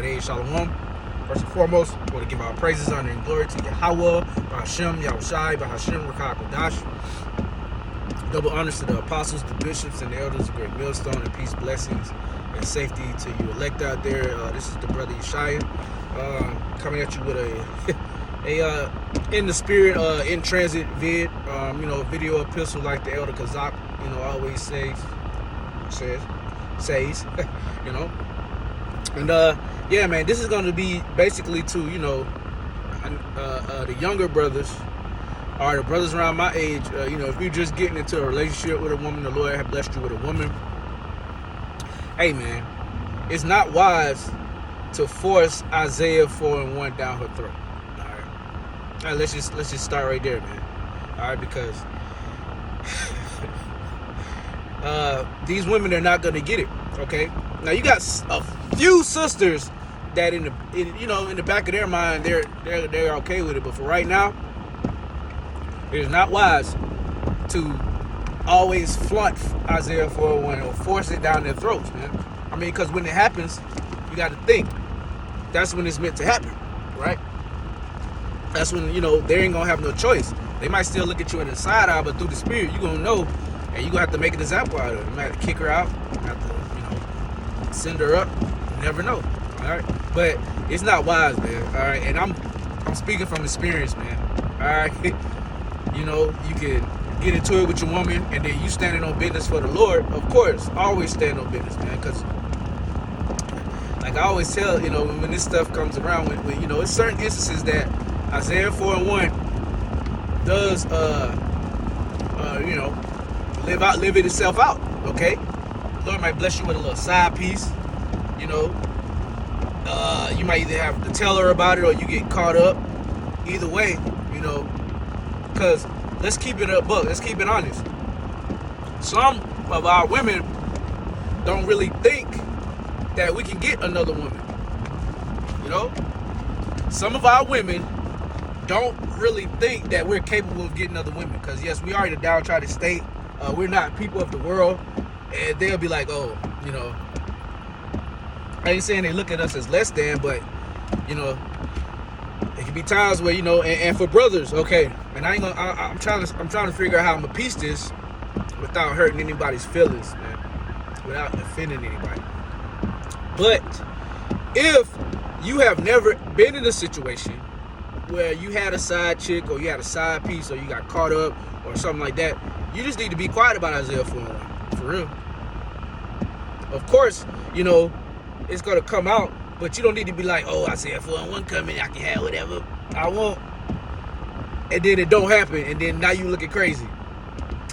Hey, Shalom. First and foremost, we want to give our praises, honor, and glory to Yahweh, Bahashem, Yahushai, Bahashem, Rakah Kodash. Double honors to the apostles, the bishops, and the elders of Great Millstone, and peace, blessings, and safety to you elect out there. This is the brother Yeshaya, coming at you with a in the spirit, in transit vid, video epistle like the Elder Kazak, always says, And yeah, man, this is going to be basically to, the younger brothers, or the brothers around my age, if you're just getting into a relationship with a woman, the Lord has blessed you with a woman. Hey, man, it's not wise to force Isaiah 4:1 down her throat. All right, let's just start right there, man. All right, because these women are not going to get it. Okay, now you got a few sisters that in the back of their mind they're okay with it, but for right now, it is not wise to always flaunt Isaiah 4:1 or force it down their throats, man. I mean, because when it happens, you got to think that's when it's meant to happen, right? That's when they ain't gonna have no choice. They might still look at you in the side eye, but through the spirit, you gonna know, and you gonna have to make an example out of it. You might have to kick her out, you have to send her up. You never know. All right, but it's not wise, man. All right, and I'm speaking from experience, man. All right, you can get into it with your woman, and then you standing on business for the Lord. Of course, always stand on business, man. Because like I always tell, when this stuff comes around, when it's certain instances that Isaiah 4:1 does, live it itself out. Okay, the Lord might bless you with a little side piece. You might either have to tell her about it or you get caught up. Either way, because let's keep it a buck. Let's keep it honest. Some of our women don't really think that we can get another woman. Some of our women don't really think that we're capable of getting other women. Because yes, we are in a downtrodden state. We're not people of the world, and they'll be like, oh, I ain't saying they look at us as less than, but it can be times where and for brothers, okay. And I'm trying to figure out how I'm gonna piece this without hurting anybody's feelings, man, without offending anybody. But if you have never been in a situation where you had a side chick or you had a side piece or you got caught up or something like that, you just need to be quiet about Isaiah 4:1, for real. Of course, it's gonna come out, but you don't need to be like, oh, Isaiah 4:1 coming, I can have whatever I want, and then it don't happen, and then now you looking crazy.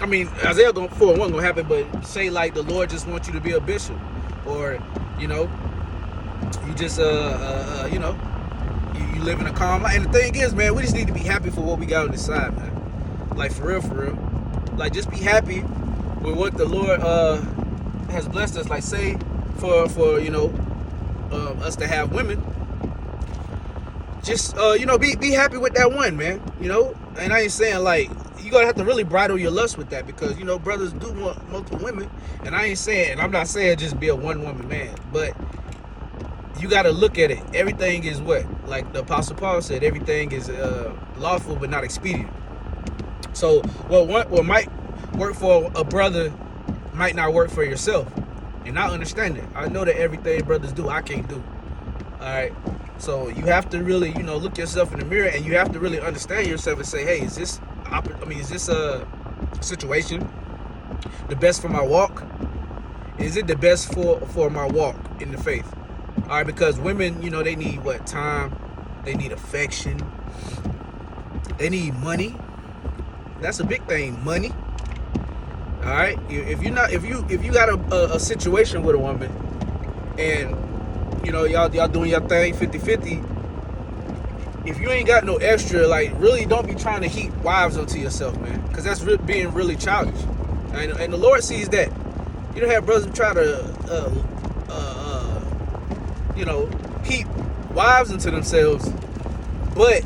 I mean, Isaiah 4:1 gonna happen, but say like the Lord just wants you to be a bishop, or you just you live in a calm life. And the thing is, man, we just need to be happy for what we got on this side, man. Like for real. Like just be happy with what the Lord has blessed us. Like say for us to have women, just be happy with that one, man. And I ain't saying like you gotta have to really bridle your lust with that, because brothers do want multiple women, and I'm not saying just be a one woman man, but you gotta look at it. Everything is what, like the Apostle Paul said, everything is lawful but not expedient. So what might work for a brother might not work for yourself. And I understand it. I know that everything brothers do, I can't do. All right. So you have to really, look yourself in the mirror, and you have to really understand yourself and say, hey, is this a situation the best for my walk? Is it the best for my walk in the faith? All right, because women, they need what? Time. They need affection. They need money. That's a big thing, money. All right, if you got a situation with a woman, and y'all doing your thing 50-50, if you ain't got no extra, like really don't be trying to heap wives onto yourself, man, because that's being really childish. And the Lord sees that. You don't have brothers try to heap wives into themselves, but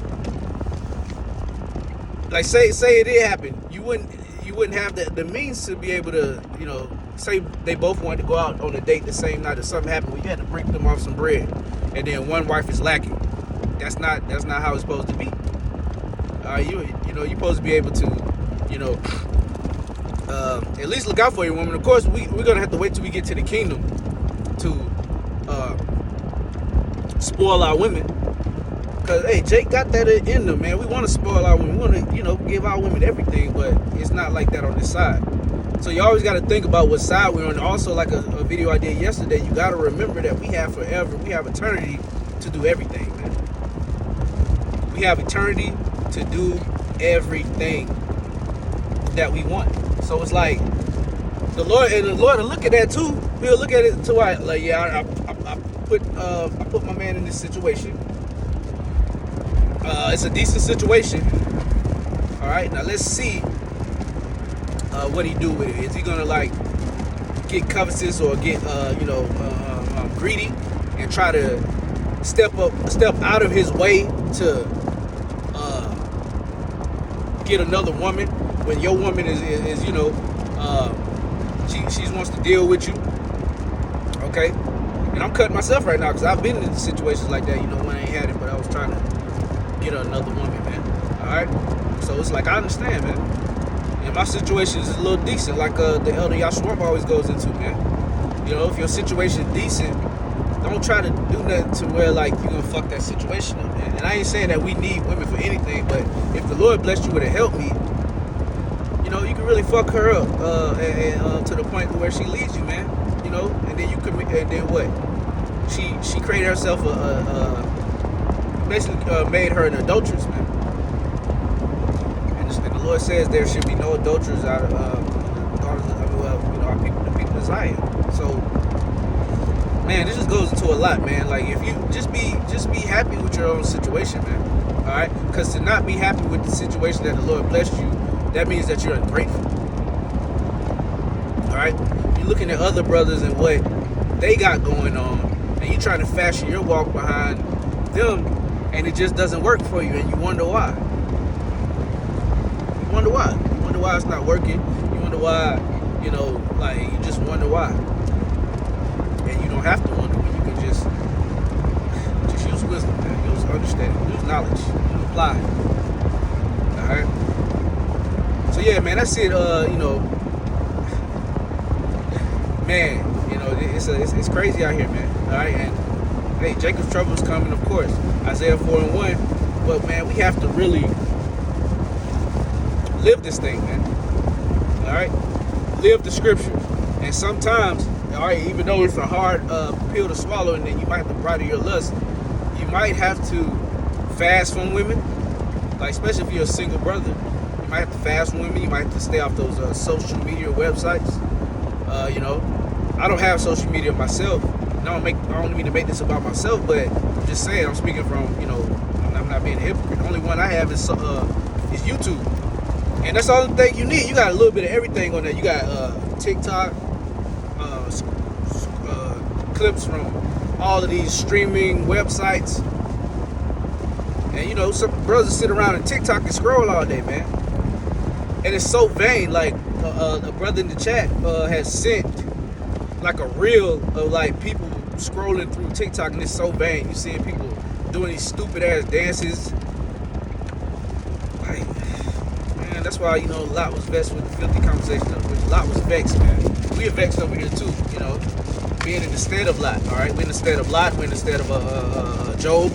like say it did happen, you wouldn't have the means to be able to, say they both wanted to go out on a date the same night, or something happened where you had to break them off some bread. and then one wife is lacking. That's not how it's supposed to be. You know, you're supposed to be able to, you know, at least look out for your woman. Of course, we're gonna have to wait till we get to the kingdom to spoil our women. Cause hey, Jake got that in them, man. We want to spoil our women. We want to, you know, give our women everything, but it's not like that on this side. So you always got to think about what side we're on. Also, like a video I did yesterday, you got to remember that we have forever, we have eternity to do everything, man. We have eternity to do everything that we want. So it's like the Lord will look at that too. He'll look at it too. Like, yeah, I put my man in this situation. It's a decent situation. All right, now let's see what he do with it. Is he gonna like get covetous or get greedy and try to step out of his way to get another woman when your woman is you know, she wants to deal with you? Okay, and I'm cutting myself right now because I've been in situations like that. You know, when I ain't had it, but I was trying to get another woman, man. All right, so it's like I understand, man. And my situation is a little decent, like the elder Yahshua always goes into, man. You know, if your situation is decent, don't try to do nothing to where like you're gonna fuck that situation up, man. And I ain't saying that we need women for anything, but if the Lord blessed you with a helpmeet, you know, you can really fuck her up and to the point where she leads you, man. You know, and then you could, and then what? She created herself basically made her an adulteress, man. And the Lord says there should be no adulterers out of daughters of, you know, the people of Zion. So, man, this just goes into a lot, man. Like, if you just be happy with your own situation, man. All right, because to not be happy with the situation that the Lord blessed you, that means that you're ungrateful. All right, you're looking at other brothers and what they got going on, and you're trying to fashion your walk behind them, and it just doesn't work for you, and you wonder why. You wonder why. You wonder why it's not working. You wonder why, you know, like, you just wonder why. And you don't have to wonder when you can just use wisdom, man. Use understanding, use knowledge, apply. All right. So yeah, man, that's it. You know, man, you know, it's crazy out here, man. All right, and hey, Jacob's trouble is coming, of course. Isaiah 4:1. But man, we have to really live this thing, man. All right, live the scriptures. And sometimes, all right, even though it's a hard pill to swallow, and then you might have to bridle your lust, you might have to fast from women, like especially if you're a single brother. You might have to fast from women. You might have to stay off those social media websites. You know, I don't have social media myself. I don't mean to make this about myself, but I'm just saying, I'm speaking from, you know, I'm not being a hypocrite. The only one I have is YouTube. And that's the only thing you need. You got a little bit of everything on there. You got TikTok, clips from all of these streaming websites. And, you know, some brothers sit around on TikTok and scroll all day, man. And it's so vain. Like, a brother in the chat has sent, like, a reel of, like, people scrolling through TikTok, and it's so vain. You seeing people doing these stupid-ass dances. Like, man, that's why, you know, Lot was vexed with the filthy conversation. Lot was vexed, man. We are vexed over here, too, you know, being in the stead of Lot, all right? We're in the stead of Lot. We're in the stead of Job.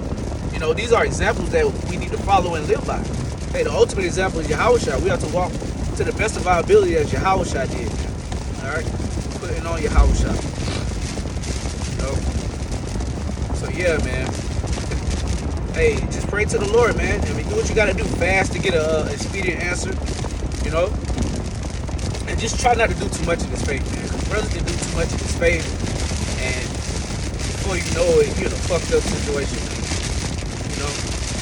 You know, these are examples that we need to follow and live by. Hey, the ultimate example is Yahushua. We have to walk to the best of our ability as Yahushua did, all right? Putting on Yahushua. You know? So, yeah, man. Hey, just pray to the Lord, man. I mean, do what you got to do. Fast to get a expedient answer, you know? And just try not to do too much in this faith, man. Because brothers can do too much in this faith, and before you know it, you're in a fucked up situation, man. You know?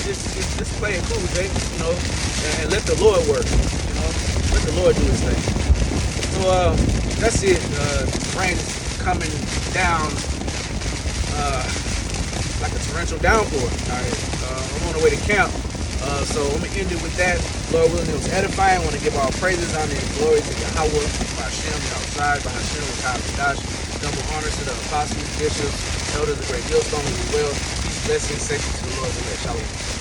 Just play it cool, Jake, you know? And let the Lord work, you know? Let the Lord do his thing. So, that's it. Rain is coming down like a torrential downpour. All right, I'm on the way to camp. So I'm gonna end it with that. Lord willing, it was edifying. I want to give all praises, honor, and glory to Yahweh, Hashem, outside, by Hashem, Double honors to the apostles, bishops, Elder the great millstone as well. Peace, blessings, safety to the Lord. Shalom.